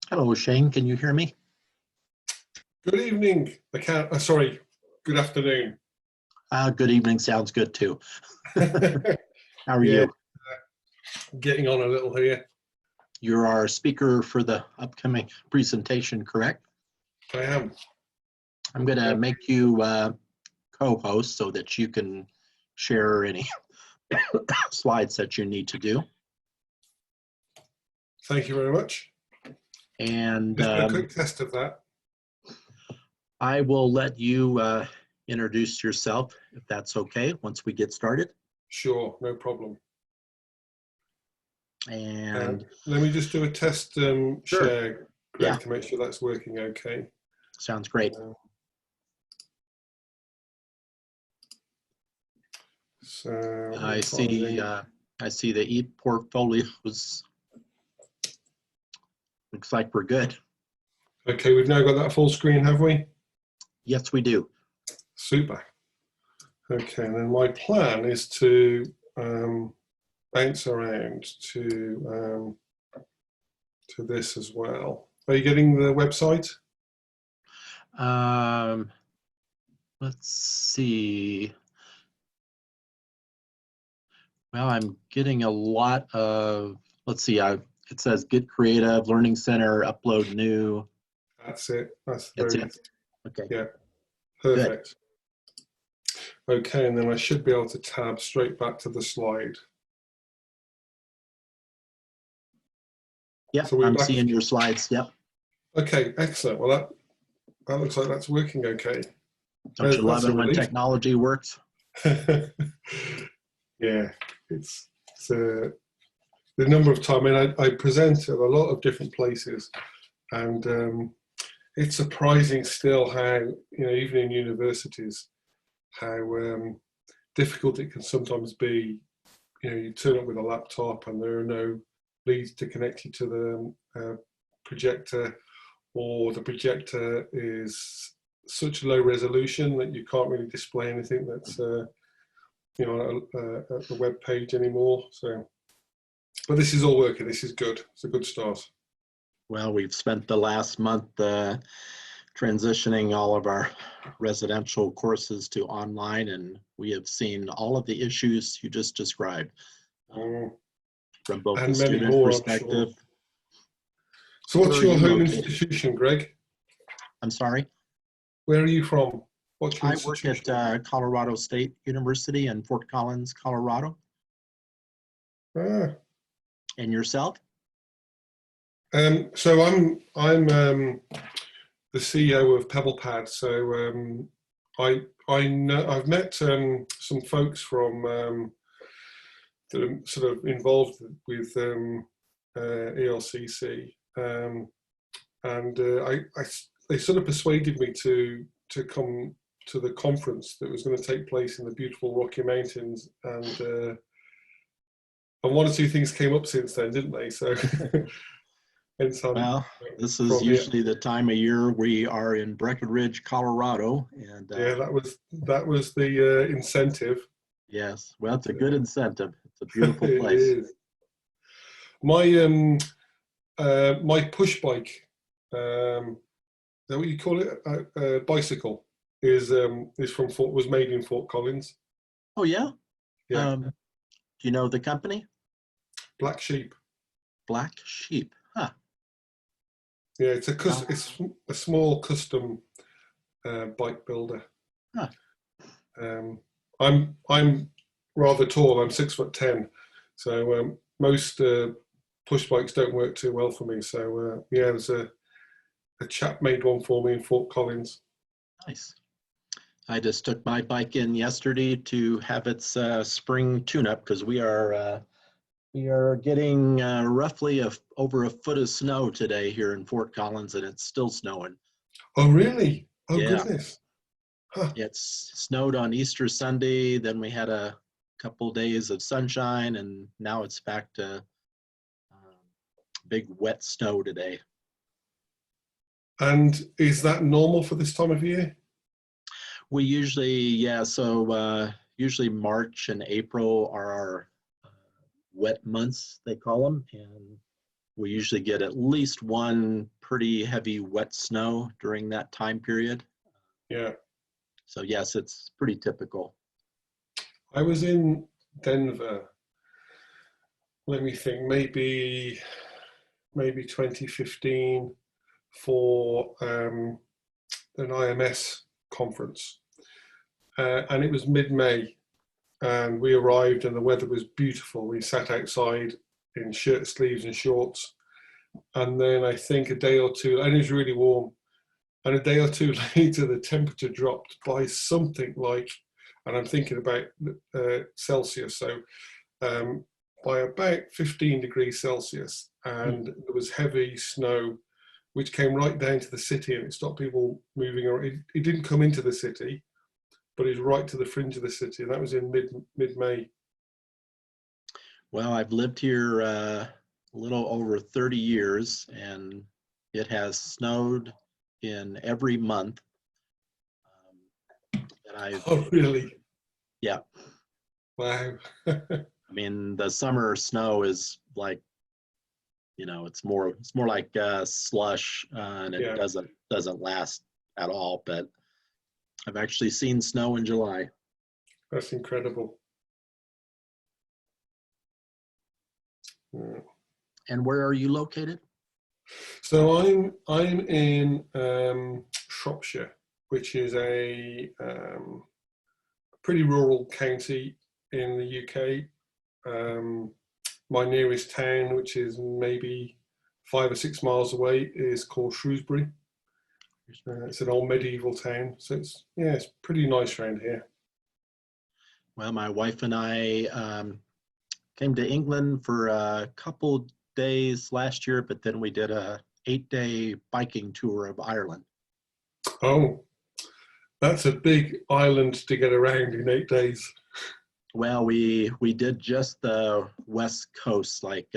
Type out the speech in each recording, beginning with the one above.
Hello, Shane. Can you hear me? Good evening. Sorry, good afternoon. Good evening sounds good too. How are Yeah, you? getting on a little here. You're our speaker for the upcoming presentation, correct? I am. I'm going to make you co-host so that you can share any slides that you need to do. Thank you very much. And Just a quick test of that. I will let you introduce yourself, if that's okay, once we get started. Sure, no problem. And let me just do a test sure. share, Greg, Yeah. to make sure that's working okay. Sounds great. So I see the ePortfolios. Looks like we're good. Okay, we've now got that full screen, have we? Yes, we do. Super. Okay, and then my plan is to bounce around to this as well. Are you getting the website? Let's see. Well, I'm getting a lot of, let's see, it says get creative, learning center, upload new. That's it. That's it. Okay. Yeah, perfect. Good. Okay, and then I should be able to tab straight back to the slide. Yeah, so I'm seeing your slides. Yep. Okay, excellent. Well, that looks like that's working okay. Don't you love it when technology works? Yeah, it's the number of times. I mean, I present at a lot of different places, and it's surprising still how, even in universities, how difficult it can sometimes be. You turn up with a laptop and there are no leads to connect you to the projector, or the projector is such low resolution that you can't really display anything that's at the web page anymore. So, but this is all working. This is good. It's a good start. Well, we've spent the last month transitioning all of our residential courses to online, and we have seen all of the issues you just described from both the student perspective. Sure. So what's your home institution, Greg? I'm sorry? Where are you from? What's your institution? I work at Colorado State University in Fort Collins, Colorado. Ah. And yourself? So I'm the CEO of PebblePad. So I've met some folks from that are sort of involved with ELCC, and they sort of persuaded me to come to the conference that was going to take place in the beautiful Rocky Mountains, and one or two things came up since then, didn't they? So. Well, this is usually the time of year we are in Breckenridge, Colorado, and yeah, that was the incentive. Yes, well, it's a good incentive. It's a beautiful place. It is. My my push bike, is that what you call it? Bicycle is was made in Fort Collins. Oh yeah. Yeah. Do you know the company? Black Sheep. Black Sheep. Huh. Yeah, it's a small custom bike builder. Huh. I'm rather tall. I'm 6'10", so most push bikes don't work too well for me. So yeah, there's a chap made one for me in Fort Collins. Nice. I just took my bike in yesterday to have its spring tune-up because we are getting roughly over a foot of snow today here in Fort Collins, and it's still snowing. Oh, really? Oh, yeah. Goodness. Huh. It's snowed on Easter Sunday, then we had a couple days of sunshine, and now it's back to big wet snow today. And is that normal for this time of year? We usually, yeah, so usually March and April are our wet months, they call them, and we usually get at least one pretty heavy wet snow during that time period. Yeah. So yes, it's pretty typical. I was in Denver, let me think, maybe 2015 for an IMS conference. And it was mid-May, and we arrived and the weather was beautiful. We sat outside in shirt sleeves and shorts. And then I think a day or two, and it was really warm. And a day or two later, the temperature dropped by something like, and I'm thinking about Celsius, so by about 15 degrees Celsius. And there was heavy snow, which came right down to the city, and it stopped people moving around. It didn't come into the city, but it was right to the fringe of the city, and that was in mid-May. Well, I've lived here a little over 30 years, and it has snowed in every month. Oh, really? Yeah. Wow. I mean, the summer snow is like, you know, it's more like slush, and it doesn't last at all. But I've actually seen snow in July. That's incredible. Yeah. And where are you located? So I'm in Shropshire, which is a pretty rural county in the UK. My nearest town, which is maybe 5 or 6 miles away, is called Shrewsbury. It's an old medieval town, so it's pretty nice around here. Well, my wife and I came to England for a couple days last year, but then we did a 8-day biking tour of Ireland. Oh, that's a big island to get around in 8 days. Well, we did just the west coast, like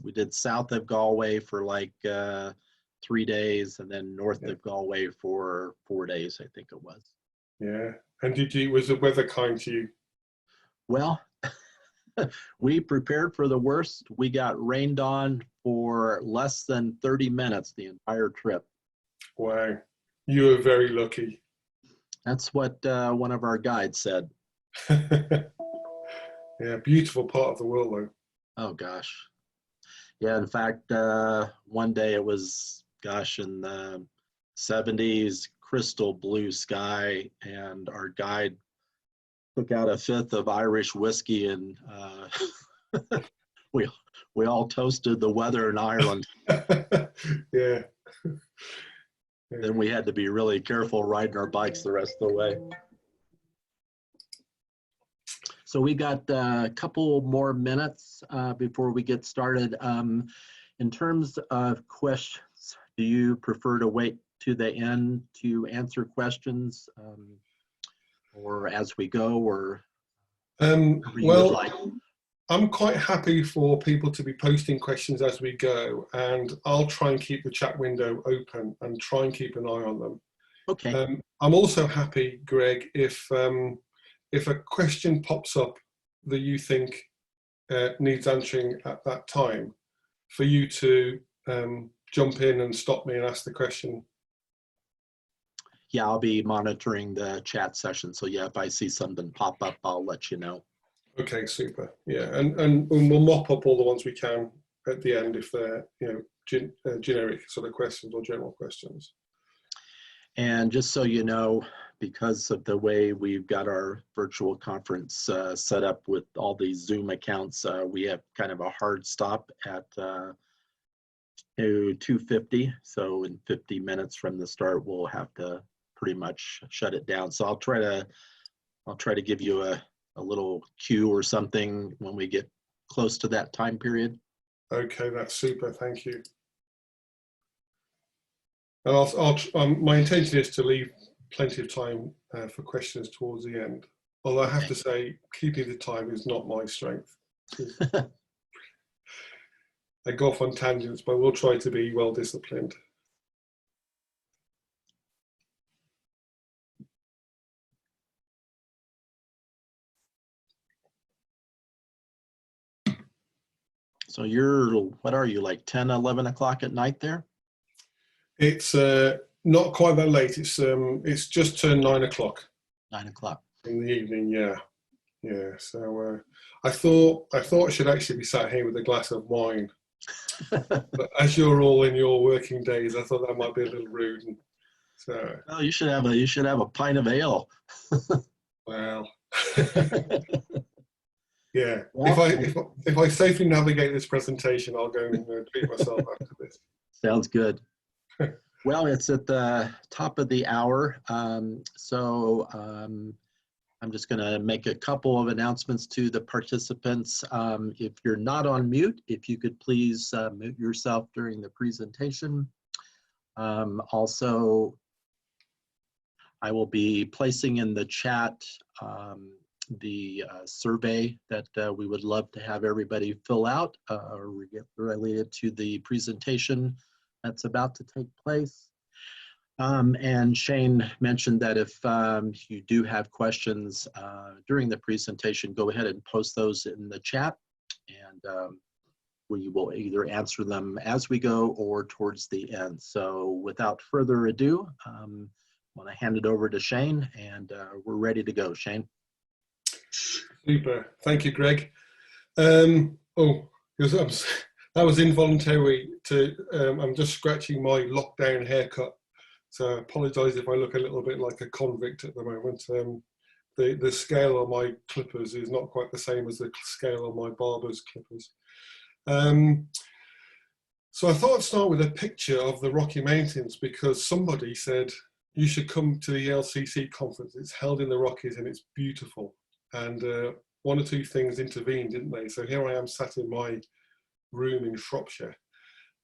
we did south of Galway for like 3 days, and then north of Galway for 4 days, I think it was. Yeah. And was the weather kind to you? Well, we prepared for the worst. We got rained on for less than 30 minutes the entire trip. Wow. You were very lucky. That's what one of our guides said. Yeah, beautiful part of the world, though. Oh, gosh. Yeah, in fact, one day it was, gosh, in the 70s, crystal blue sky, and our guide took out a fifth of Irish whiskey, and we all toasted the weather in Ireland. Yeah. Then we had to be really careful riding our bikes the rest of the way. So we got a couple more minutes before we get started. In terms of questions, do you prefer to wait to the end to answer questions, or as we go, or whatever you would like? I'm quite happy for people to be posting questions as we go, and I'll try and keep the chat window open and try and keep an eye on them. Okay. I'm also happy, Greg, if a question pops up that you think needs answering at that time, for you to jump in and stop me and ask the question. Yeah, I'll be monitoring the chat session. So yeah, if I see something pop up, I'll let you know. Okay, super. Yeah, and we'll mop up all the ones we can at the end if they're generic sort of questions or general questions. And just so you know, because of the way we've got our virtual conference set up with all these Zoom accounts, we have kind of a hard stop at 2:50. So in 50 minutes from the start, we'll have to pretty much shut it down. So I'll try to give you a little cue or something when we get close to that time period. Okay, that's super. Thank you. And my intention is to leave plenty of time for questions towards the end. Although I have to say, keeping the time is not my strength. I go off on tangents, but we'll try to be well disciplined. So you're, what are you, like 10, 11 o'clock at night there? It's not quite that late. It's just turned 9 o'clock. 9 o'clock. In the evening, yeah. Yeah. So I thought I should actually be sat here with a glass of wine. But as you're all in your working days, I thought that might be a little rude. And so, Oh, you should have a pint of ale. well, yeah. Well, If I safely navigate this presentation, I'll go and treat myself after this. sounds good. Well, it's at the top of the hour, so I'm just going to make a couple of announcements to the participants. If you're not on mute, if you could please mute yourself during the presentation. Also, I will be placing in the chat the survey that we would love to have everybody fill out related to the presentation that's about to take place. And Shane mentioned that if you do have questions during the presentation, go ahead and post those in the chat, and we will either answer them as we go or towards the end. So without further ado, I want to hand it over to Shane, and we're ready to go. Shane. Super. Thank you, Greg. That was involuntary. I'm just scratching my lockdown haircut. So I apologise if I look a little bit like a convict at the moment. The scale on my clippers is not quite the same as the scale on my barber's clippers. So I thought I'd start with a picture of the Rocky Mountains, because somebody said you should come to the LCC conference. It's held in the Rockies and it's beautiful. And one or two things intervened, didn't they? So here I am sat in my room in Shropshire,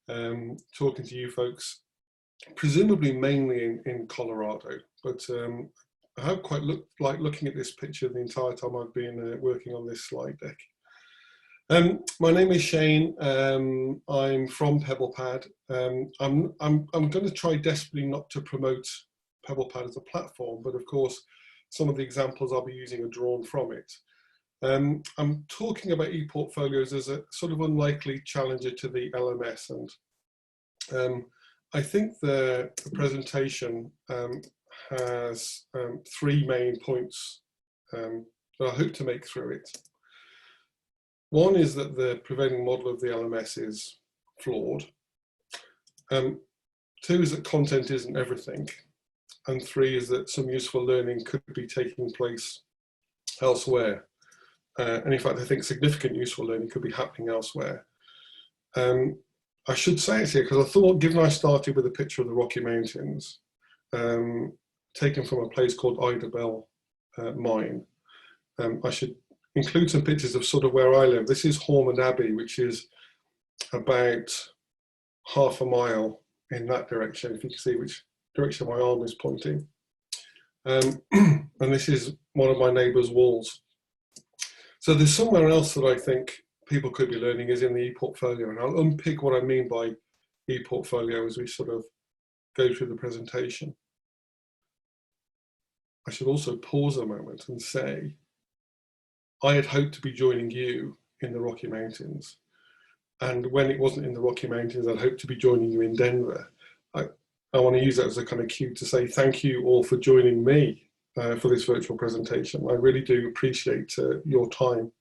talking to you folks, presumably mainly in Colorado, but I have quite like looking at this picture the entire time I've been working on this slide deck. My name is Shane. I'm from PebblePad. I'm going to try desperately not to promote PebblePad as a platform, but of course some of the examples I'll be using are drawn from it. I'm talking about ePortfolios as a sort of unlikely challenger to the LMS, and I think the presentation has three main points that I hope to make through it. One is that the prevailing model of the LMS is flawed. Two is that content isn't everything. And three is that some useful learning could be taking place elsewhere. And in fact, I think significant useful learning could be happening elsewhere. I should say it here because I thought, given I started with a picture of the Rocky Mountains, taken from a place called Idabel Mine, I should include some pictures of sort of where I live. This is Hormond Abbey, which is about half a mile in that direction, if you can see which direction my arm is pointing. And this is one of my neighbour's walls. So there's somewhere else that I think people could be learning is in the ePortfolio, and I'll unpick what I mean by ePortfolio as we sort of go through the presentation. I should also pause a moment and say, I had hoped to be joining you in the Rocky Mountains. And when it wasn't in the Rocky Mountains, I'd hoped to be joining you in Denver. I want to use that as a kind of cue to say thank you all for joining me for this virtual presentation. I really do appreciate your time.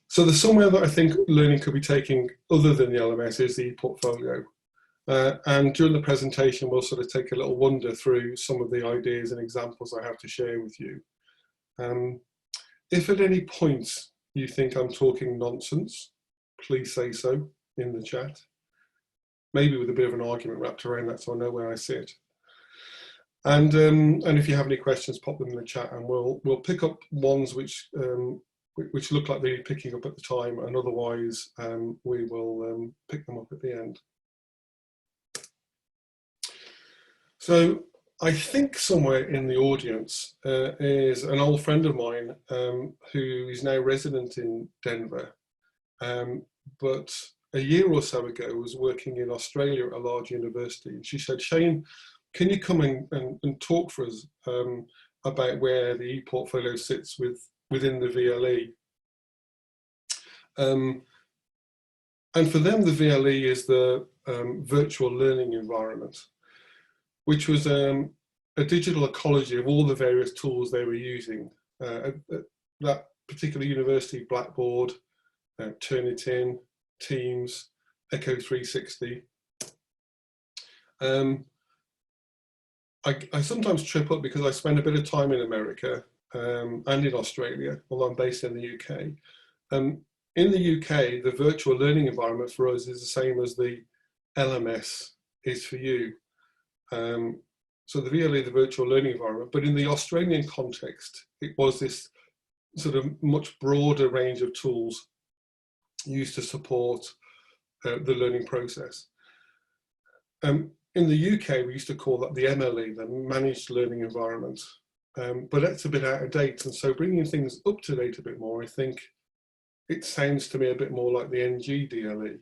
So there's somewhere that I think learning could be taking other than the LMS is the ePortfolio. And during the presentation, we'll sort of take a little wander through some of the ideas and examples I have to share with you. If at any point you think I'm talking nonsense, please say so in the chat. Maybe with a bit of an argument wrapped around that so I know where I sit. And if you have any questions, pop them in the chat and we'll pick up ones which look like they're picking up at the time, and otherwise we will pick them up at the end. So I think somewhere in the audience is an old friend of mine who is now resident in Denver, but a year or so ago was working in Australia at a large university. And she said, Shane, can you come and talk for us about where the ePortfolio sits within the VLE? And for them, the VLE is the virtual learning environment, which was a digital ecology of all the various tools they were using. At that particular university, Blackboard, Turnitin, Teams, Echo 360. I sometimes trip up because I spend a bit of time in America and in Australia, although I'm based in the UK. In the UK, the virtual learning environment for us is the same as the LMS is for you. So the VLE, the virtual learning environment, but in the Australian context, it was this sort of much broader range of tools used to support the learning process. In the UK, we used to call that the MLE, the Managed Learning Environment, but that's a bit out of date. And so bringing things up to date a bit more, I think it sounds to me a bit more like the NGDLE,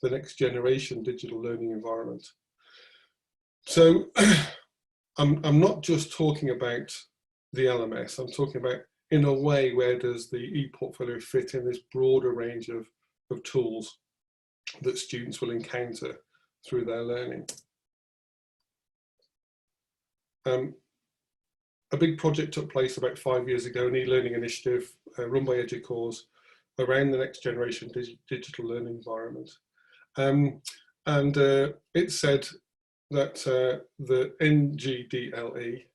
the Next Generation Digital Learning Environment. So I'm not just talking about the LMS, I'm talking about, in a way, where does the ePortfolio fit in this broader range of tools that students will encounter through their learning. A big project took place about 5 years ago, an e-learning initiative run by Educause around the next generation digital learning environment. It said that the NGDLE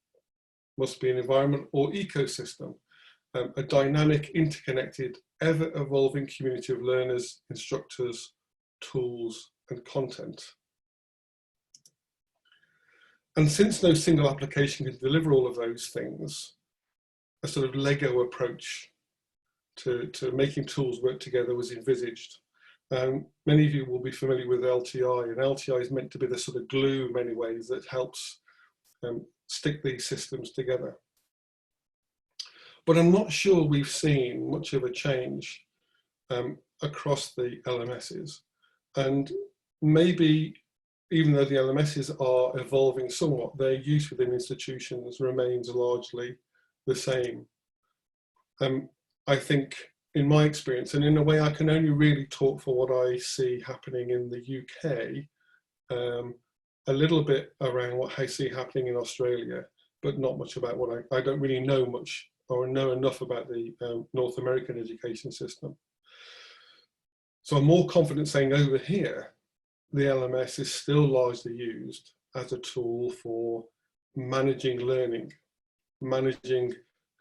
must be an environment or ecosystem, a dynamic, interconnected, ever-evolving community of learners, instructors, tools, and content. And since no single application can deliver all of those things, a sort of Lego approach to making tools work together was envisaged. Many of you will be familiar with LTI, and LTI is meant to be the sort of glue in many ways that helps stick these systems together. But I'm not sure we've seen much of a change across the LMSs. And maybe even though the LMSs are evolving somewhat, their use within institutions remains largely the same. I think, in my experience, and in a way I can only really talk for what I see happening in the UK, a little bit around what I see happening in Australia, but not much about what I don't really know much or know enough about the North American education system. So I'm more confident saying over here, the LMS is still largely used as a tool for managing learning, managing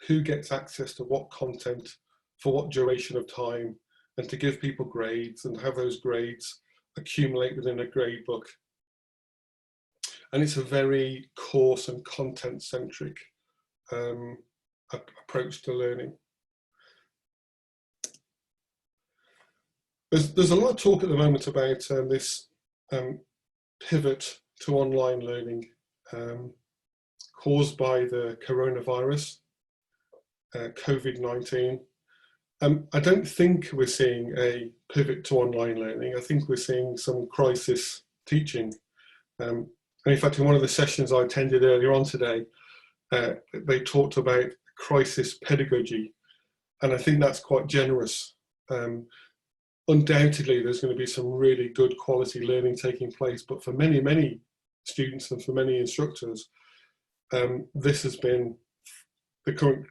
who gets access to what content for what duration of time, and to give people grades and have those grades accumulate within a grade book. And it's a very course and content centric approach to learning. There's a lot of talk at the moment about this pivot to online learning caused by the coronavirus, COVID-19. I don't think we're seeing a pivot to online learning. I think we're seeing some crisis teaching. And in fact, in one of the sessions I attended earlier on today, they talked about crisis pedagogy. And I think that's quite generous. Undoubtedly, there's going to be some really good quality learning taking place, but for many, many students and for many instructors, this has been, the current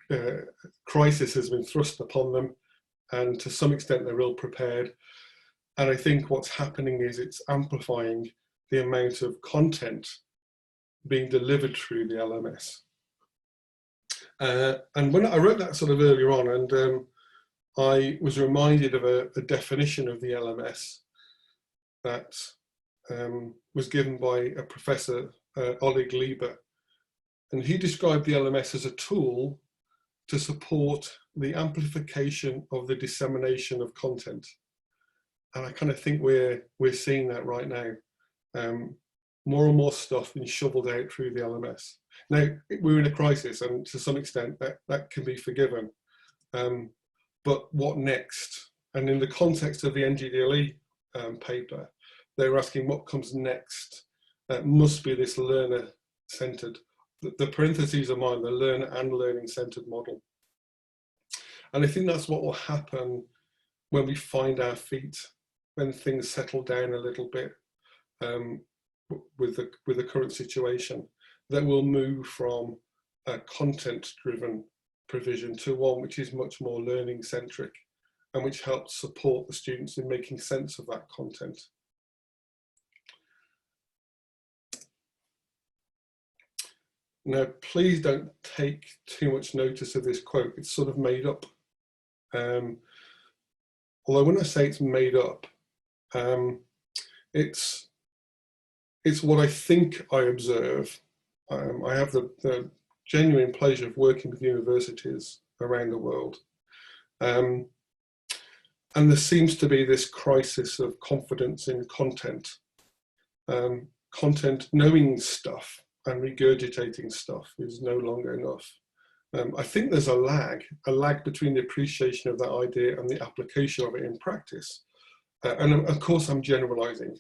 crisis has been thrust upon them, and to some extent they're ill prepared. And I think what's happening is it's amplifying the amount of content being delivered through the LMS. And when I wrote that sort of earlier on, and I was reminded of a definition of the LMS that was given by a professor, Oleg Lieber. And he described the LMS as a tool to support the amplification of the dissemination of content. And I kind of think we're seeing that right now. More and more stuff being shoveled out through the LMS. Now, we're in a crisis, and to some extent that can be forgiven. But what next? And in the context of the NGDLE paper, they were asking what comes next. That must be this learner-centered. The parentheses are mine, the learner and learning-centered model. And I think that's what will happen when we find our feet, when things settle down a little bit with the current situation, that we'll move from a content-driven provision to one which is much more learning-centric and which helps support the students in making sense of that content. Now, please don't take too much notice of this quote. It's sort of made up. Although when I say it's made up, it's what I think I observe. I have the genuine pleasure of working with universities around the world. And there seems to be this crisis of confidence in content. Content, knowing stuff and regurgitating stuff is no longer enough. I think there's a lag between the appreciation of that idea and the application of it in practice. And of course, I'm generalizing.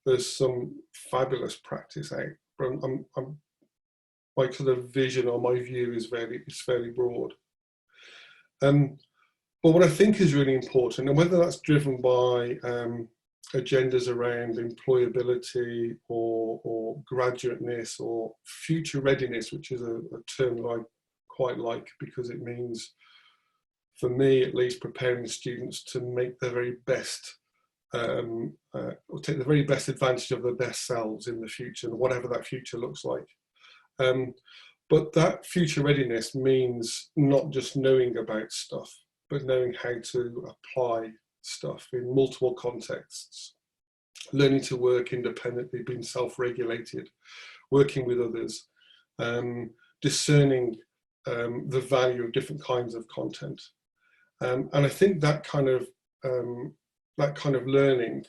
There's some fabulous practice out, but my sort of vision or my view is fairly broad. But what I think is really important, and whether that's driven by agendas around employability or graduateness or future readiness, which is a term that I quite like because it means, for me at least, preparing students to make their very best, or take the very best advantage of their best selves in the future, whatever that future looks like. But that future readiness means not just knowing about stuff, but knowing how to apply stuff in multiple contexts, learning to work independently, being self-regulated, working with others, discerning the value of different kinds of content. And I think that kind of learning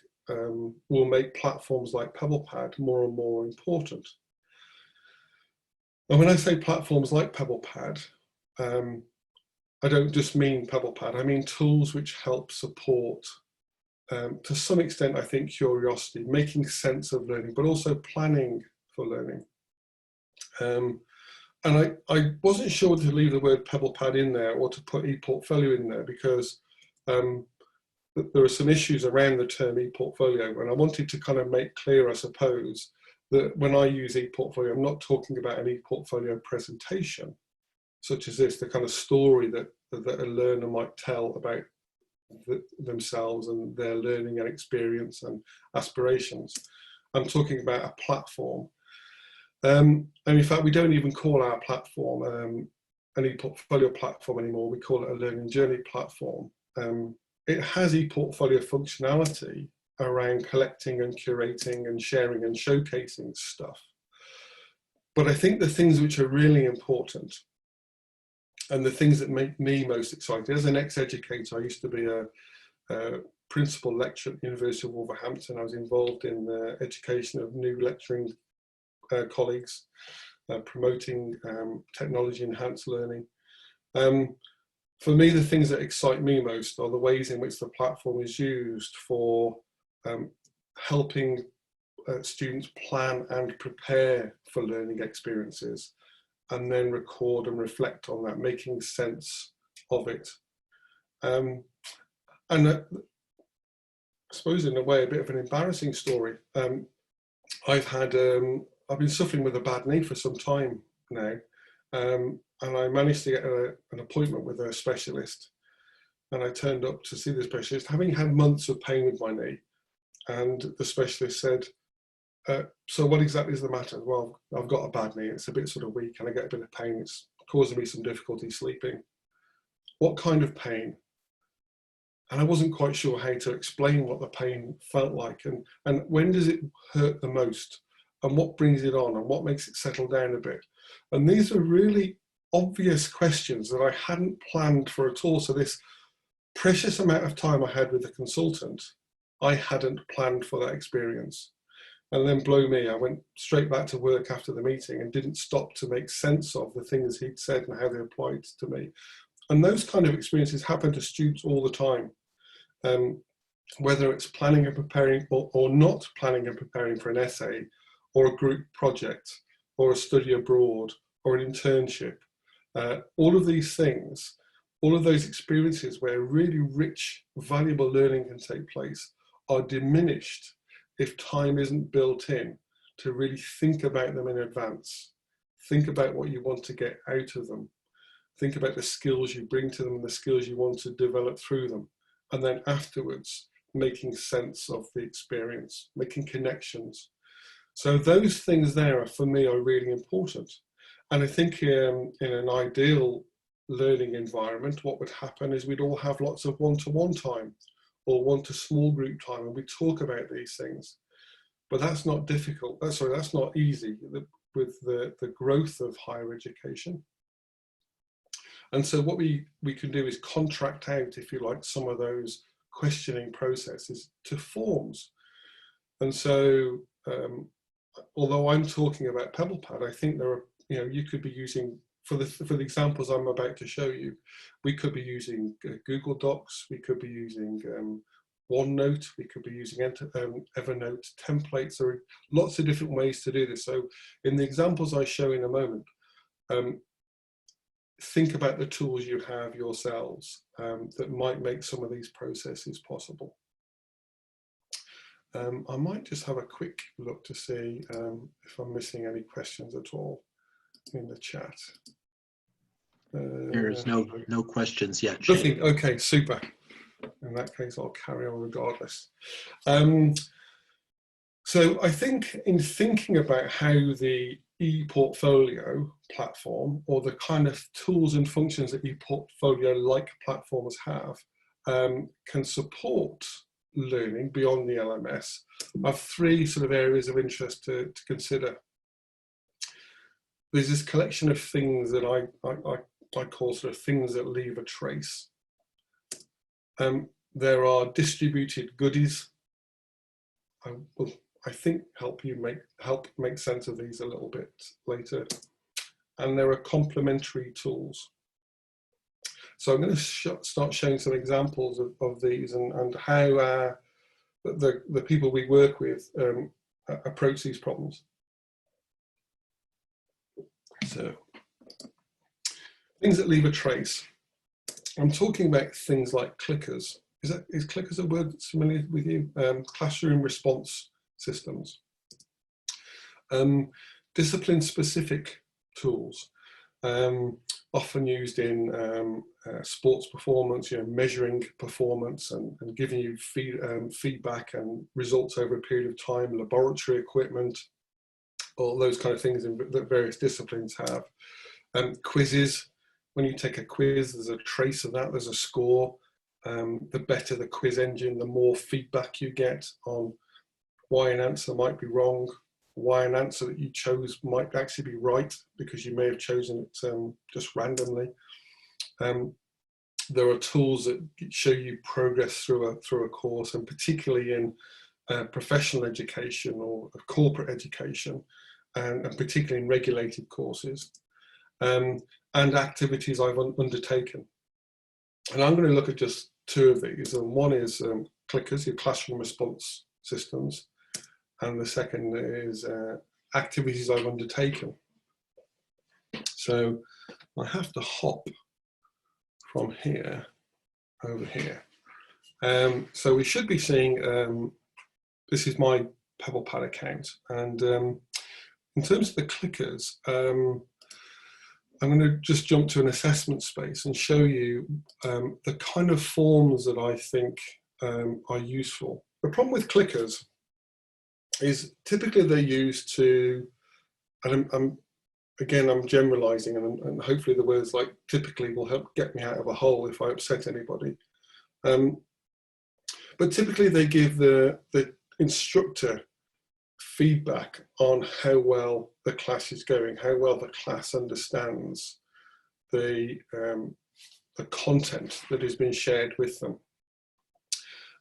will make platforms like PebblePad more and more important. And when I say platforms like PebblePad, I don't just mean PebblePad, I mean tools which help support, to some extent, I think, curiosity, making sense of learning, but also planning for learning. And I wasn't sure whether to leave the word PebblePad in there or to put ePortfolio in there, because there are some issues around the term ePortfolio, and I wanted to kind of make clear, I suppose, that when I use ePortfolio, I'm not talking about an ePortfolio presentation, such as this, the kind of story that a learner might tell about themselves and their learning and experience and aspirations. I'm talking about a platform. And in fact, we don't even call our platform an ePortfolio platform anymore. We call it a learning journey platform. It has ePortfolio functionality around collecting and curating and sharing and showcasing stuff. But I think the things which are really important and the things that make me most excited, as an ex-educator, I used to be a principal lecturer at the University of Wolverhampton. I was involved in the education of new lecturing colleagues, promoting technology enhanced learning. For me, the things that excite me most are the ways in which the platform is used for helping students plan and prepare for learning experiences, and then record and reflect on that, making sense of it. And I suppose in a way, a bit of an embarrassing story. I've been suffering with a bad knee for some time now, and I managed to get an appointment with a specialist, and I turned up to see the specialist, having had months of pain with my knee, and the specialist said, so what exactly is the matter? Well, I've got a bad knee, it's a bit sort of weak, and I get a bit of pain, it's causing me some difficulty sleeping. What kind of pain? And I wasn't quite sure how to explain what the pain felt like, and when does it hurt the most? And what brings it on, and what makes it settle down a bit? And these are really obvious questions that I hadn't planned for at all. So this precious amount of time I had with the consultant, I hadn't planned for that experience. And then blow me, I went straight back to work after the meeting and didn't stop to make sense of the things he'd said and how they applied to me. And those kind of experiences happen to students all the time. Whether it's planning and preparing or not planning and preparing for an essay, or a group project, or a study abroad, or an internship. All of these things, all of those experiences where really rich, valuable learning can take place are diminished if time isn't built in to really think about them in advance. Think about what you want to get out of them. Think about the skills you bring to them and the skills you want to develop through them. And then afterwards, making sense of the experience, making connections. So those things there, for me, are really important. And I think in an ideal learning environment, what would happen is we'd all have lots of one-to-one time or one-to-small group time, and we talk about these things. But that's not difficult. That's not easy with the growth of higher education. And so what we can do is contract out, if you like, some of those questioning processes to forms. And so, although I'm talking about PebblePad, I think there are, you could be using, for the examples I'm about to show you, we could be using Google Docs, we could be using OneNote, we could be using Evernote templates. There are lots of different ways to do this. So in the examples I show in a moment, think about the tools you have yourselves that might make some of these processes possible. I might just have a quick look to see if I'm missing any questions at all in the chat. There's no questions yet. Nothing. Okay, super. In that case, I'll carry on regardless. So I think in thinking about how the ePortfolio platform, or the kind of tools and functions that ePortfolio-like platforms have, can support learning beyond the LMS, I have three sort of areas of interest to consider. There's this collection of things that I call sort of things that leave a trace. There are distributed goodies. I will, I think, help make sense of these a little bit later. And there are complementary tools. So I'm going to start showing some examples of these and how the people we work with approach these problems. So, things that leave a trace. I'm talking about things like clickers. Is clickers a word that's familiar with you? Classroom response systems. Discipline-specific tools, often used in sports performance, measuring performance and giving you feedback and results over a period of time, laboratory equipment, all those kind of things that various disciplines have. Quizzes, when you take a quiz, there's a trace of that, there's a score. The better the quiz engine, the more feedback you get on why an answer might be wrong, why an answer that you chose might actually be right, because you may have chosen it just randomly. There are tools that show you progress through a course, and particularly in professional education or corporate education, and particularly in regulated courses, and activities I've undertaken. And I'm going to look at just two of these, and one is clickers, your classroom response systems, and the second is activities I've undertaken. So I have to hop from here over here. So we should be seeing, this is my PebblePad account, and in terms of the clickers, I'm going to just jump to an assessment space and show you the kind of forms that I think are useful. The problem with clickers is typically they're used to, and I'm generalizing, and hopefully the words like typically will help get me out of a hole if I upset anybody. But typically they give the instructor feedback on how well the class is going, how well the class understands the content that has been shared with them.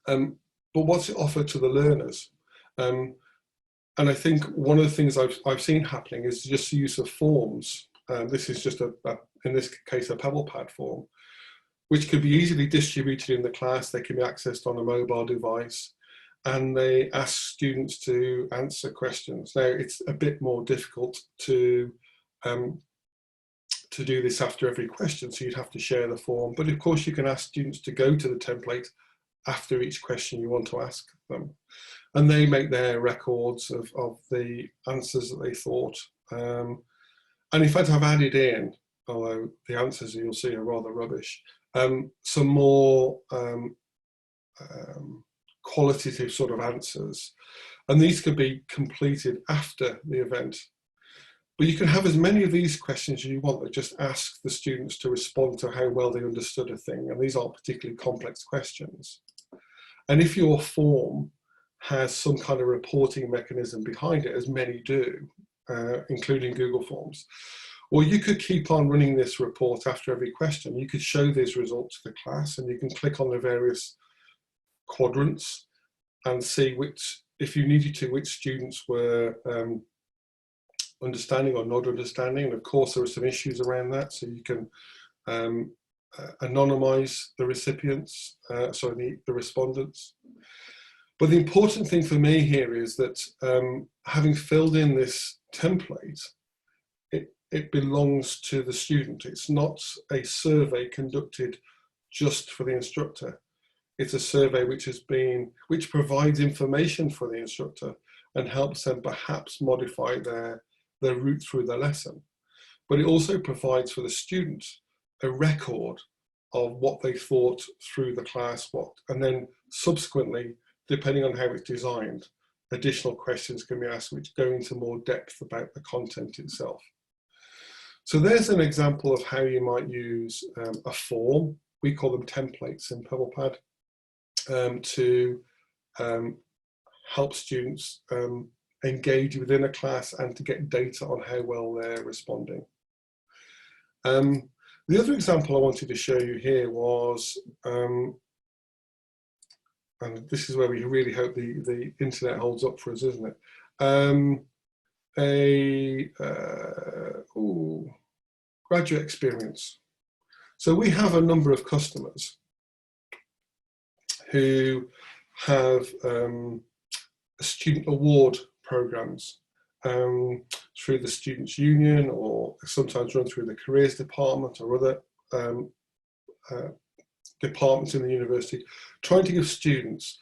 But what's it offered to the learners? And I think one of the things I've seen happening is just the use of forms. This is just in this case, a PebblePad form, which could be easily distributed in the class. They can be accessed on a mobile device, and they ask students to answer questions. Now, it's a bit more difficult to to do this after every question, so you'd have to share the form. But of course, you can ask students to go to the template after each question you want to ask them. And they make their records of the answers that they thought. And in fact, I've added in, although the answers you'll see are rather rubbish, some more qualitative sort of answers. And these could be completed after the event. But you can have as many of these questions as you want that just ask the students to respond to how well they understood a thing. And these aren't particularly complex questions. And if your form has some kind of reporting mechanism behind it, as many do, including Google Forms, well, you could keep on running this report after every question. You could show these results to the class, and you can click on the various quadrants and see which, if you needed to, which students were understanding or not understanding. And of course, there are some issues around that, so you can anonymize the recipients, the respondents. But the important thing for me here is that having filled in this template, it belongs to the student. It's not a survey conducted just for the instructor. It's a survey which provides information for the instructor and helps them perhaps modify their route through the lesson. But it also provides for the student a record of what they thought through the class, and then subsequently, depending on how it's designed, additional questions can be asked which go into more depth about the content itself. So there's an example of how you might use a form. We call them templates in PebblePad, to help students engage within a class and to get data on how well they're responding. The other example I wanted to show you here was, and this is where we really hope the internet holds up for us, isn't it? Graduate experience. So we have a number of customers who have student award programs through the Students' Union, or sometimes run through the Careers Department or other departments in the university, trying to give students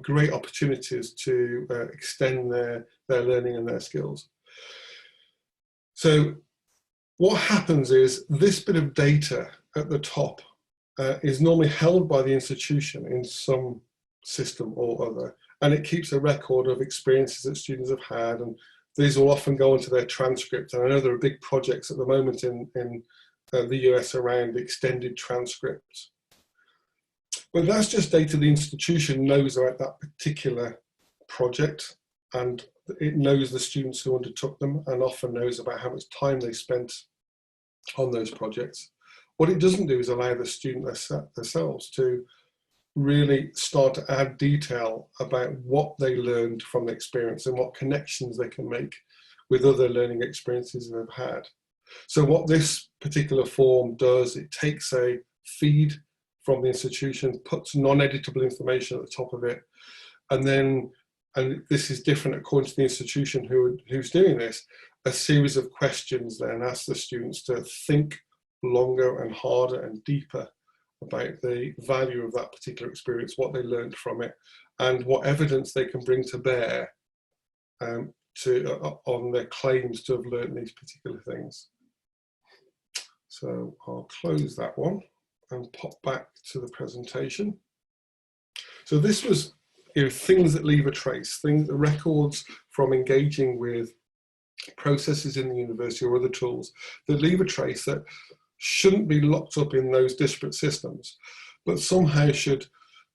great opportunities to extend their learning and their skills. So what happens is this bit of data at the top is normally held by the institution in some system or other, and it keeps a record of experiences that students have had, and these will often go into their transcript. And I know there are big projects at the moment in the US around extended transcripts. But that's just data the institution knows about that particular project, and it knows the students who undertook them, and often knows about how much time they spent on those projects. What it doesn't do is allow the student themselves to really start to add detail about what they learned from the experience and what connections they can make with other learning experiences they've had. So what this particular form does, it takes a feed from the institution, puts non-editable information at the top of it, and then, and this is different according to the institution who's doing this, a series of questions then ask the students to think longer and harder and deeper about the value of that particular experience, what they learned from it, and what evidence they can bring to bear on their claims to have learned these particular things. So I'll close that one and pop back to the presentation. So this was, things that leave a trace, the records from engaging with processes in the university or other tools that leave a trace that shouldn't be locked up in those disparate systems, but somehow should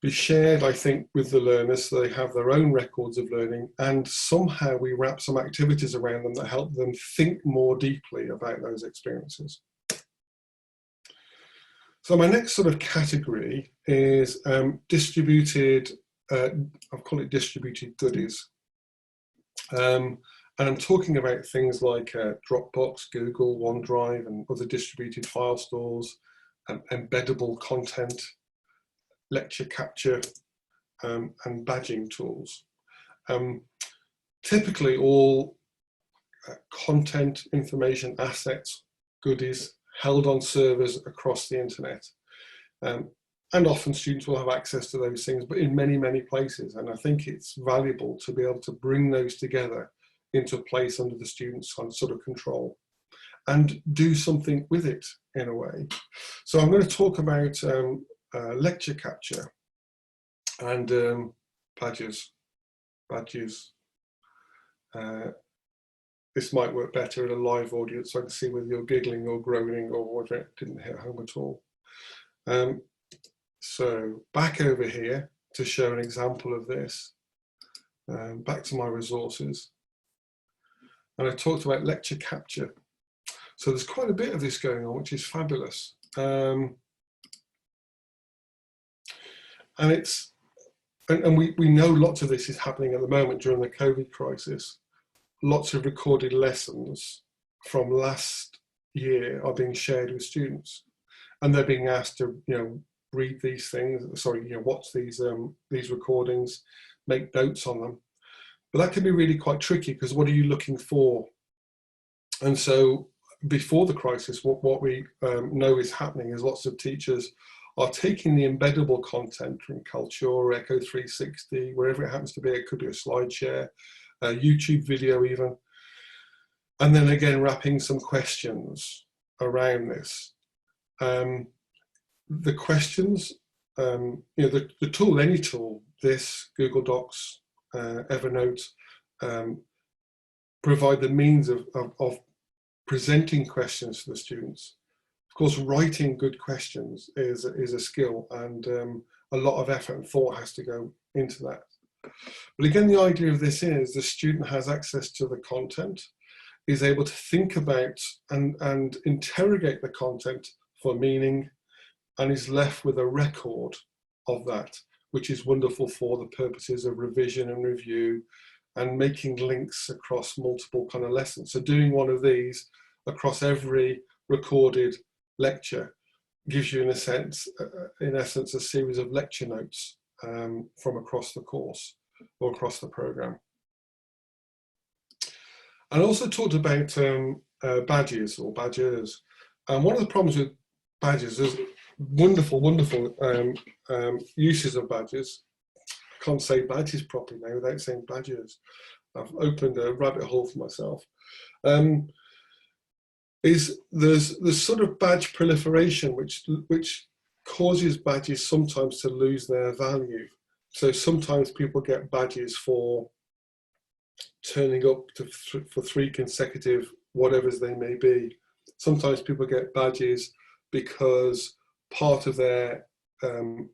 be shared, I think, with the learners so they have their own records of learning, and somehow we wrap some activities around them that help them think more deeply about those experiences. So my next sort of category is distributed, I'll call it distributed goodies. And I'm talking about things like Dropbox, Google, OneDrive, and other distributed file stores, embeddable content, lecture capture, and badging tools. Typically all content, information, assets, goodies held on servers across the internet. And often students will have access to those things, but in many, many places. And I think it's valuable to be able to bring those together into a place under the student's sort of control and do something with it in a way. So I'm going to talk about lecture capture and badges. This might work better in a live audience, so I can see whether you're giggling or groaning or whether it didn't hit home at all. So back over here to show an example of this. Back to my resources. And I talked about lecture capture. So there's quite a bit of this going on, which is fabulous. And we know lots of this is happening at the moment during the COVID crisis. Lots of recorded lessons from last year are being shared with students, and they're being asked to, read these things. Sorry, watch these recordings, make notes on them. But that can be really quite tricky, because what are you looking for? And so before the crisis, what we know is happening is lots of teachers are taking the embeddable content from Culture, Echo 360, wherever it happens to be. It could be a slide share, a YouTube video even. And then again, wrapping some questions around this. The questions, the tool, any tool, this, Google Docs, Evernote, provide the means of presenting questions to the students. Of course, writing good questions is a skill, and a lot of effort and thought has to go into that. But again, the idea of this is the student has access to the content, is able to think about and interrogate the content for meaning, and is left with a record of that, which is wonderful for the purposes of revision and review and making links across multiple kind of lessons. So doing one of these across every recorded lecture gives you, in essence, a series of lecture notes from across the course or across the program. And also talked about badges or badgers. And one of the problems with badges is wonderful uses of badges. I can't say badges properly now without saying badgers. I've opened a rabbit hole for myself. There's sort of badge proliferation, which causes badges sometimes to lose their value. So sometimes people get badges for turning up for 3 consecutive whatevers they may be. Sometimes people get badges because part of their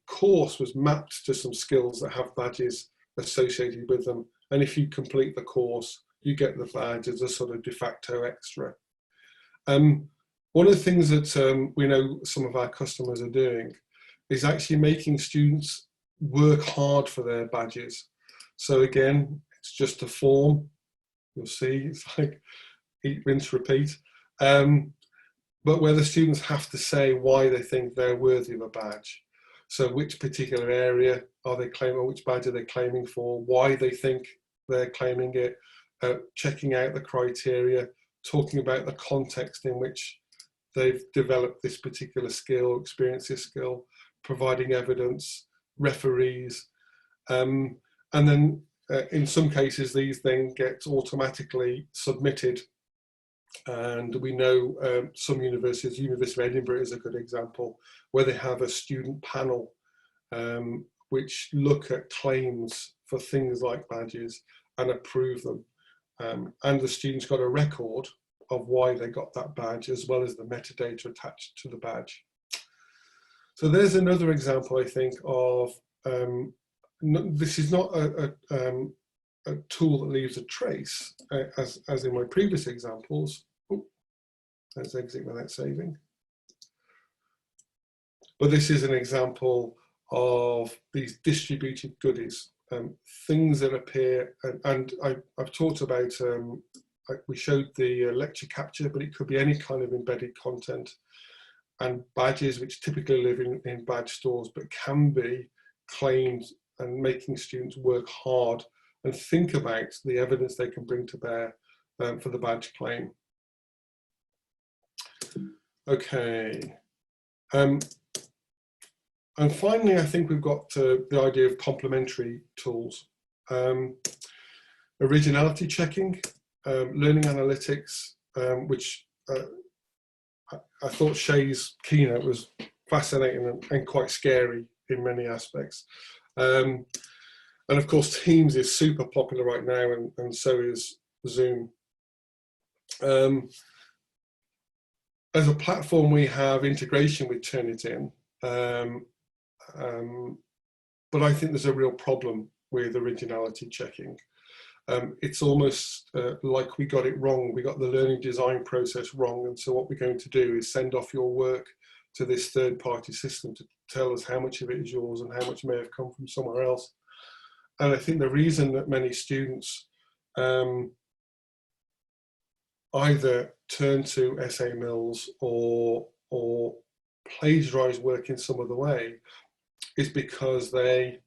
course was mapped to some skills that have badges associated with them. And if you complete the course, you get the badge as a sort of de facto extra. One of the things that we know some of our customers are doing is actually making students work hard for their badges. So again, it's just a form. You'll see, it's like eat, rinse, repeat. But where the students have to say why they think they're worthy of a badge. So which particular area are they claiming, or which badge are they claiming for, why they think they're claiming it, checking out the criteria, talking about the context in which they've developed this particular skill, experienced this skill, providing evidence, referees, and then in some cases these then get automatically submitted. And we know some universities, University of Edinburgh is a good example, where they have a student panel which look at claims for things like badges and approve them. And the students got a record of why they got that badge, as well as the metadata attached to the badge. So there's another example, I think, of, this is not a tool that leaves a trace, as in my previous examples. Oh, let's exit without saving. But this is an example of these distributed goodies, things that appear, and I've talked about, we showed the lecture capture, but it could be any kind of embedded content, and badges which typically live in badge stores, but can be claimed, and making students work hard and think about the evidence they can bring to bear for the badge claim. Okay. And finally, I think we've got the idea of complementary tools. Originality checking, learning analytics, which I thought Shay's keynote was fascinating and quite scary in many aspects. And of course, Teams is super popular right now, and so is Zoom. As a platform, we have integration with Turnitin, but I think there's a real problem with originality checking. It's almost like we got it wrong. We got the learning design process wrong. And so what we're going to do is send off your work to this third-party system to tell us how much of it is yours and how much may have come from somewhere else. And I think the reason that many students either turn to essay mills or plagiarize work in some other way is because they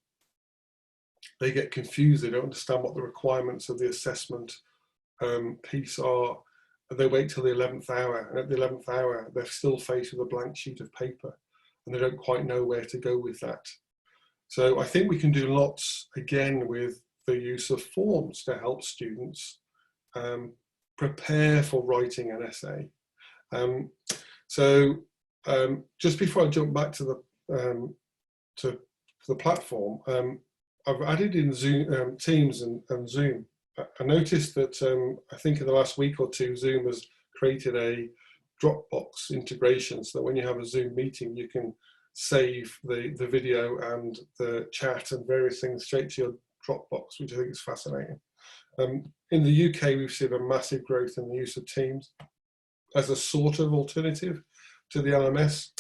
get confused. They don't understand what the requirements of the assessment piece are. They wait till the 11th hour, and at the 11th hour, they're still faced with a blank sheet of paper, and they don't quite know where to go with that. So I think we can do lots, again, with the use of forms to help students prepare for writing an essay. Just before I jump back to the platform, I've added in Zoom, Teams and Zoom. I noticed that I think in the last week or two, Zoom has created a Dropbox integration so that when you have a Zoom meeting, you can save the video and the chat and various things straight to your Dropbox, which I think is fascinating. In the UK, we've seen a massive growth in the use of Teams as a sort of alternative to the LMS.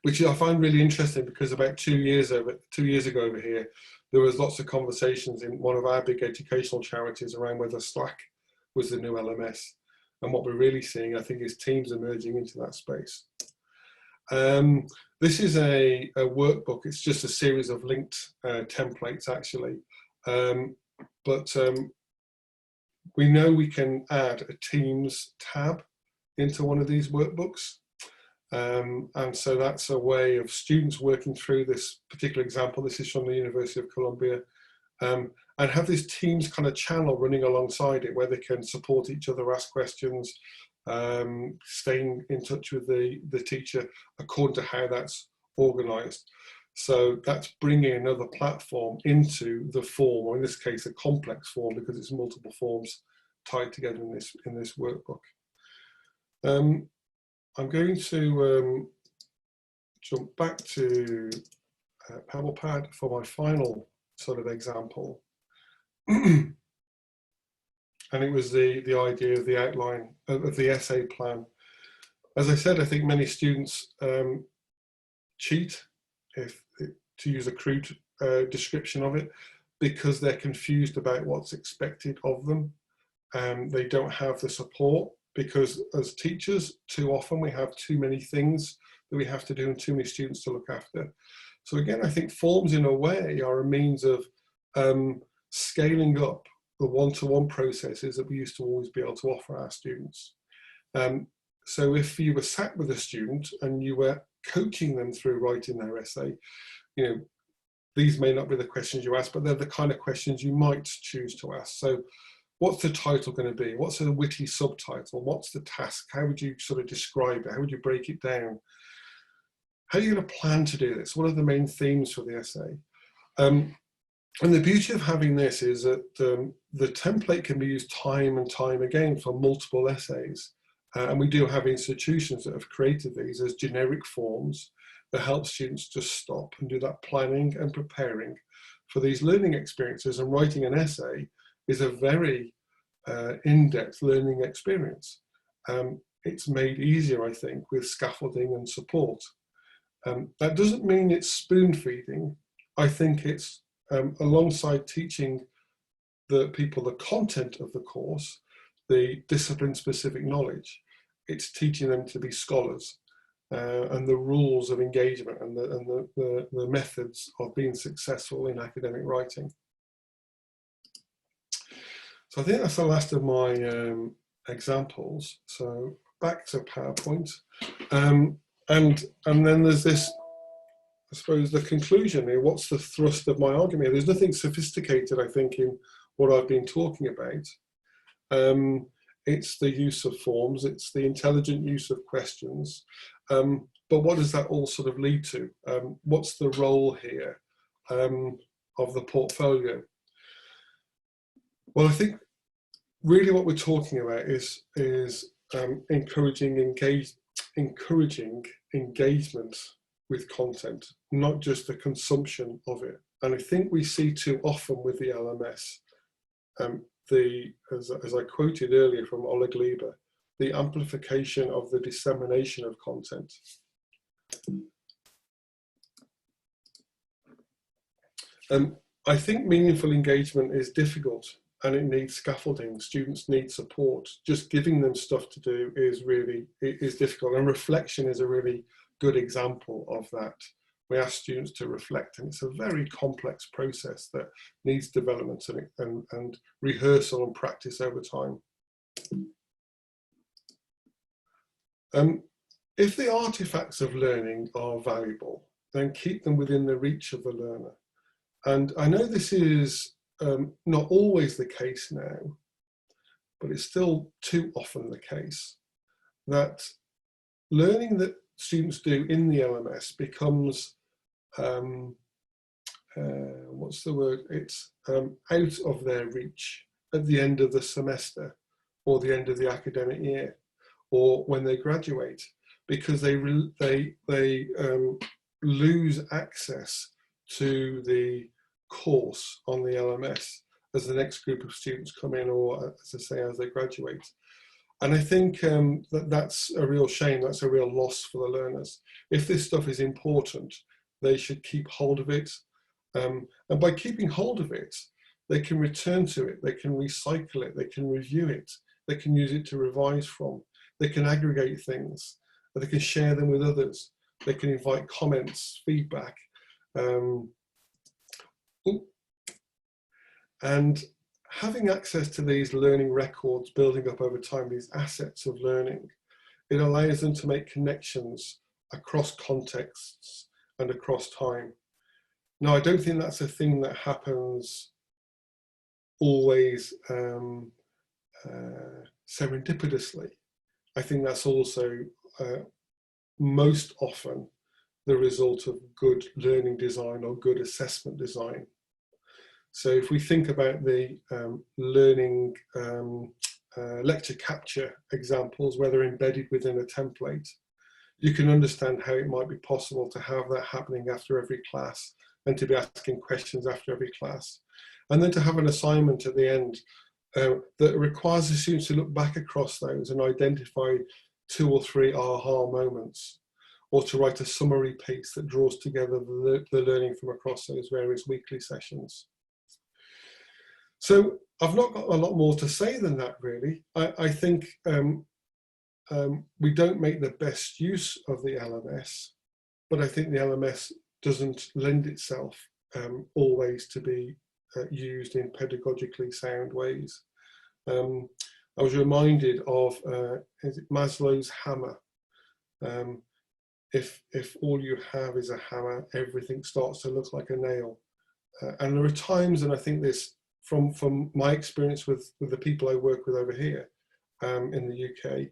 Which I find really interesting because about 2 years ago over here, there was lots of conversations in one of our big educational charities around whether Slack was the new LMS. And what we're really seeing, I think, is Teams emerging into that space. This is a workbook. It's just a series of linked templates, actually. We know we can add a Teams tab into one of these workbooks. And so that's a way of students working through this particular example. This is from the University of Columbia, and have this Teams kind of channel running alongside it where they can support each other, ask questions, staying in touch with the teacher according to how that's organized. So that's bringing another platform into the form, or in this case, a complex form, because it's multiple forms tied together in this workbook. I'm going to jump back to PebblePad for my final sort of example. And it was the idea of the outline of the essay plan. As I said, I think many students cheat, to use a crude description of it, because they're confused about what's expected of them. They don't have the support, because as teachers, too often we have too many things that we have to do and too many students to look after. So again, I think forms in a way are a means of scaling up the one-to-one processes that we used to always be able to offer our students. So if you were sat with a student and you were coaching them through writing their essay, you know, these may not be the questions you ask, but they're the kind of questions you might choose to ask. So what's the title going to be? What's a witty subtitle? What's the task? How would you sort of describe it? How would you break it down? How are you going to plan to do this? What are the main themes for the essay? And the beauty of having this is that the template can be used time and time again for multiple essays. And we do have institutions that have created these as generic forms that help students just stop and do that planning and preparing for these learning experiences. And writing an essay is a very in-depth learning experience. It's made easier, I think, with scaffolding and support. That doesn't mean it's spoon feeding. I think it's alongside teaching the people the content of the course, the discipline-specific knowledge, it's teaching them to be scholars and the rules of engagement and the methods of being successful in academic writing. So I think that's the last of my examples. So back to PowerPoint. And then there's this, I suppose, the conclusion here. What's the thrust of my argument here? There's nothing sophisticated, I think, in what I've been talking about. It's the use of forms, it's the intelligent use of questions. But what does that all sort of lead to? What's the role here of the portfolio? Well, I think really what we're talking about is encouraging engagement with content, not just the consumption of it. And I think we see too often with the LMS, as I quoted earlier from Oleg Lieber, the amplification of the dissemination of content. I think meaningful engagement is difficult and it needs scaffolding. Students need support. Just giving them stuff to do is difficult, and reflection is a really good example of that. We ask students to reflect, and it's a very complex process that needs development and rehearsal and practice over time. If the artifacts of learning are valuable, then keep them within the reach of the learner. And I know this is not always the case now, but it's still too often the case that learning that students do in the LMS becomes, what's the word? It's out of their reach at the end of the semester or the end of the academic year, or when they graduate, because they lose access to the course on the LMS as the next group of students come in, or as I say, as they graduate. And I think that's a real shame, that's a real loss for the learners. If this stuff is important, they should keep hold of it. And by keeping hold of it, they can return to it, they can recycle it, they can review it, they can use it to revise from, they can aggregate things, they can share them with others, they can invite comments, feedback. And having access to these learning records building up over time, these assets of learning, it allows them to make connections across contexts and across time. Now, I don't think that's a thing that happens always serendipitously. I think that's also most often the result of good learning design or good assessment design. So if we think about the learning lecture capture examples, where they're embedded within a template, you can understand how it might be possible to have that happening after every class and to be asking questions after every class. And then to have an assignment at the end that requires the students to look back across those and identify 2 or 3 aha moments, or to write a summary piece that draws together the learning from across those various weekly sessions. So I've not got a lot more to say than that, really. I think we don't make the best use of the LMS, but I think the LMS doesn't lend itself always to be used in pedagogically sound ways. I was reminded of Maslow's hammer. If all you have is a hammer, everything starts to look like a nail. And there are times, and I think this from my experience with the people I work with over here in the UK,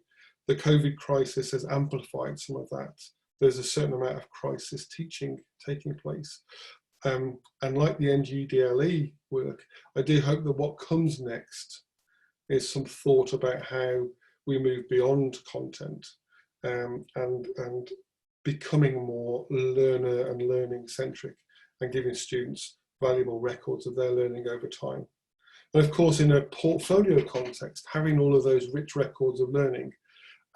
the COVID crisis has amplified some of that. There's a certain amount of crisis teaching taking place. And like the NGDLE work, I do hope that what comes next is some thought about how we move beyond content and becoming more learner and learning centric, and giving students valuable records of their learning over time. And of course, in a portfolio context, having all of those rich records of learning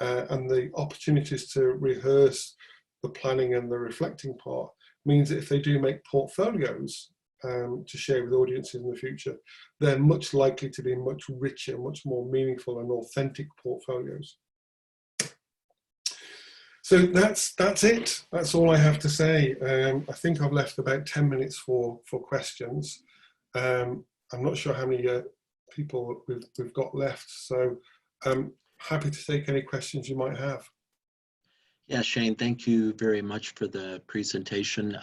and the opportunities to rehearse the planning and the reflecting part means that if they do make portfolios to share with audiences in the future, they're much likely to be much richer, much more meaningful and authentic portfolios. So that's it. That's all I have to say. I think I've left about 10 minutes for questions. I'm not sure how many people we've got left. So happy to take any questions you might have. Yeah, Shane, thank you very much for the presentation.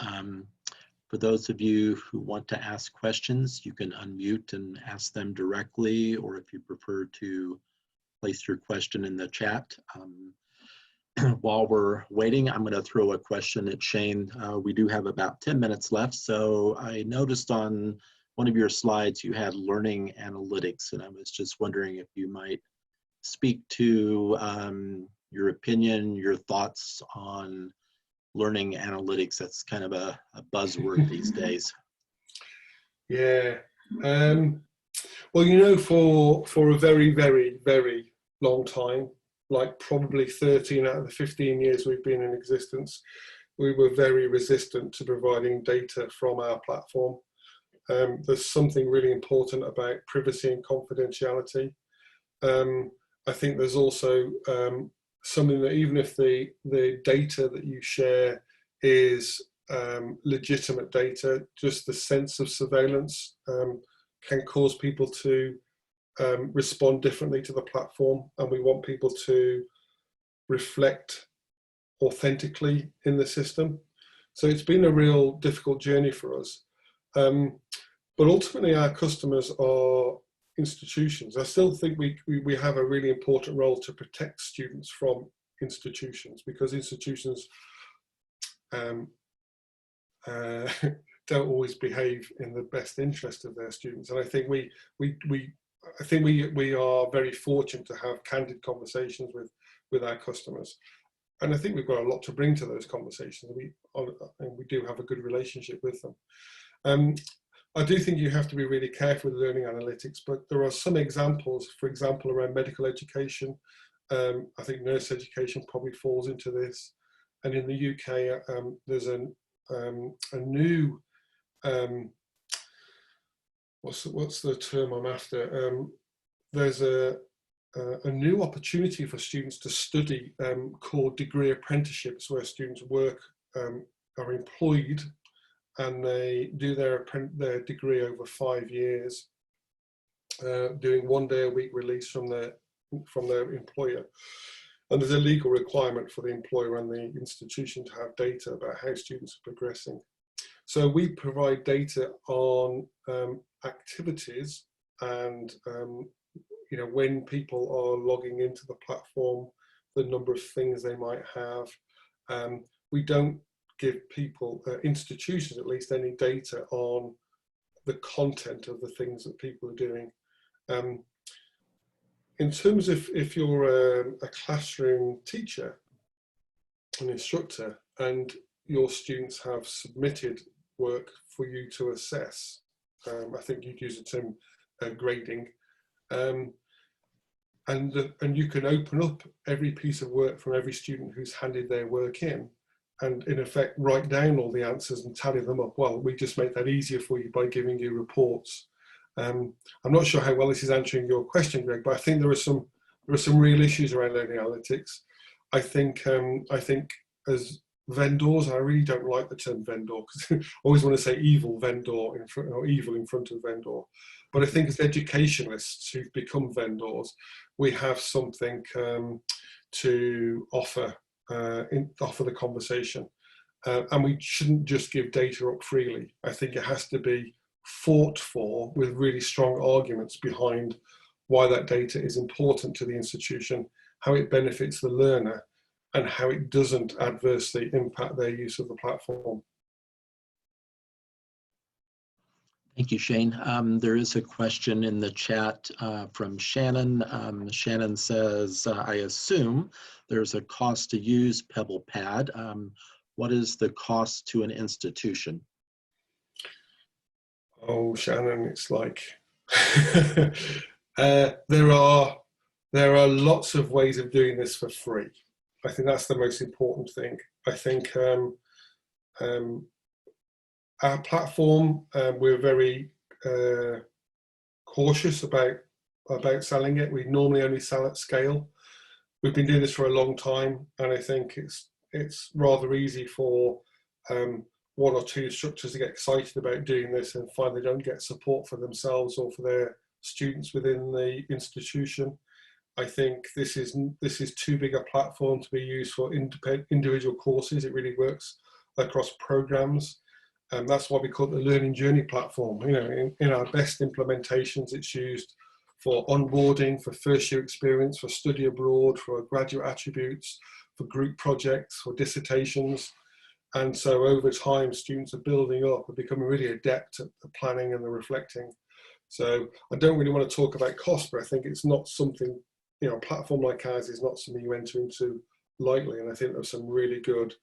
For those of you who want to ask questions, you can unmute and ask them directly, or if you prefer to place your question in the chat. While we're waiting, I'm going to throw a question at Shane. We do have about 10 minutes left, so I noticed on one of your slides you had learning analytics, and I was just wondering if you might speak to your opinion, your thoughts on learning analytics. That's kind of a buzzword these days. Yeah. Well, you know, for a very, very, very long time, like probably 13 out of the 15 years we've been in existence, we were very resistant to providing data from our platform. There's something really important about privacy and confidentiality. I think there's also something that even if the data that you share is legitimate data, just the sense of surveillance can cause people to respond differently to the platform, and we want people to reflect authentically in the system. So it's been a real difficult journey for us. But ultimately our customers are institutions. I still think we have a really important role to protect students from institutions, because institutions don't always behave in the best interest of their students. And I think we are very fortunate to have candid conversations with our customers. And I think we've got a lot to bring to those conversations. And we do have a good relationship with them. I do think you have to be really careful with learning analytics, but there are some examples, for example, around medical education. I think nurse education probably falls into this. And in the UK, there's a new, what's the term I'm after? There's a new opportunity for students to study called degree apprenticeships, where students are employed and they do their degree over 5 years, doing 1 day a week release from their employer. And there's a legal requirement for the employer and the institution to have data about how students are progressing. So we provide data on activities and you know, when people are logging into the platform, the number of things they might have. We don't give people, institutions at least, any data on the content of the things that people are doing. In terms of if you're a classroom teacher, an instructor, and your students have submitted work for you to assess, I think you'd use the term grading, and you can open up every piece of work from every student who's handed their work in, and in effect write down all the answers and tally them up. Well, we just make that easier for you by giving you reports. I'm not sure how well this is answering your question, Greg, but I think there are some real issues around learning analytics. I think as vendors, I really don't like the term vendor, because I always want to say evil vendor in front, or evil in front of vendor. But I think as educationalists who've become vendors, we have something to offer the conversation, and we shouldn't just give data up freely. I think it has to be fought for with really strong arguments behind why that data is important to the institution, how it benefits the learner, and how it doesn't adversely impact their use of the platform. Thank you, Shane. There is a question in the chat from Shannon. Shannon says, I assume there's a cost to use PebblePad. What is the cost to an institution? Oh, Shannon, it's like there are lots of ways of doing this for free. I think that's the most important thing. I think our platform, we're very cautious about selling it. We normally only sell at scale. We've been doing this for a long time, and I think it's rather easy for one or two instructors to get excited about doing this and find they don't get support for themselves or for their students within the institution. I think this is too big a platform to be used for individual courses. It really works across programs. And that's why we call it the learning journey platform. You know, in our best implementations, it's used for onboarding, for first year experience, for study abroad, for graduate attributes, for group projects, for dissertations. And so over time, students are building up and becoming really adept at the planning and the reflecting. So I don't really want to talk about cost, but I think it's not something, you know, a platform like ours is not something you enter into lightly. And I think there's some really good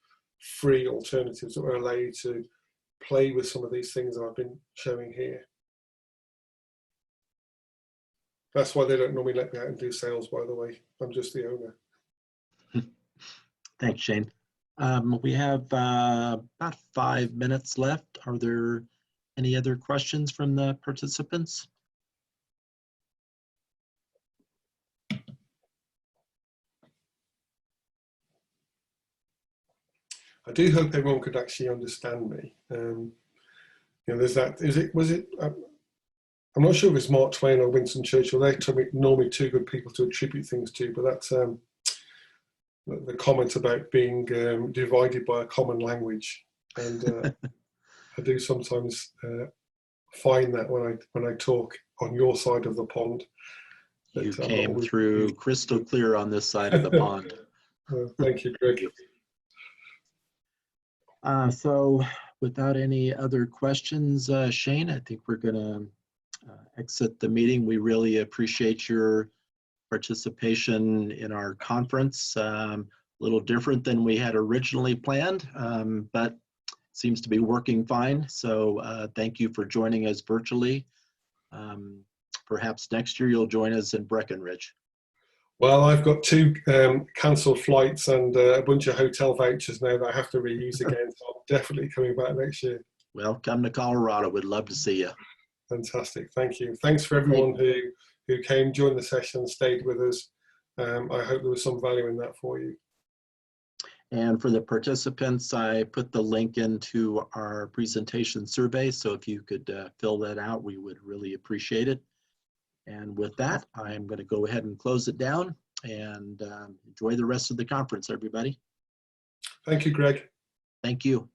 free alternatives that will allow you to play with some of these things that I've been showing here. That's why they don't normally let me out and do sales, by the way. I'm just the owner. Thanks, Shane. We have about 5 minutes left. Are there any other questions from the participants? I do hope everyone could actually understand me. You know, there's that. Was it? I'm not sure if it's Mark Twain or Winston Churchill. They're normally two good people to attribute things to, but that's the comment about being divided by a common language, and I do sometimes find that when I talk on your side of the pond. You came through crystal clear on this side of the pond. Thank you, Greg. So without any other questions, Shane, I think we're going to exit the meeting. We really appreciate your participation in our conference. A little different than we had originally planned, but seems to be working fine. So thank you for joining us virtually. Perhaps next year you'll join us in Breckenridge. Well, I've got 2 cancelled flights and a bunch of hotel vouchers now that I have to reuse again. So I'm definitely coming back next year. Well, come to Colorado. We'd love to see you. Fantastic. Thank you. Thanks for everyone who came, joined the session, stayed with us. I hope there was some value in that for you. And for the participants, I put the link into our presentation survey. So if you could fill that out, we would really appreciate it. And with that, I'm going to go ahead and close it down and enjoy the rest of the conference, everybody. Thank you, Greg. Thank you.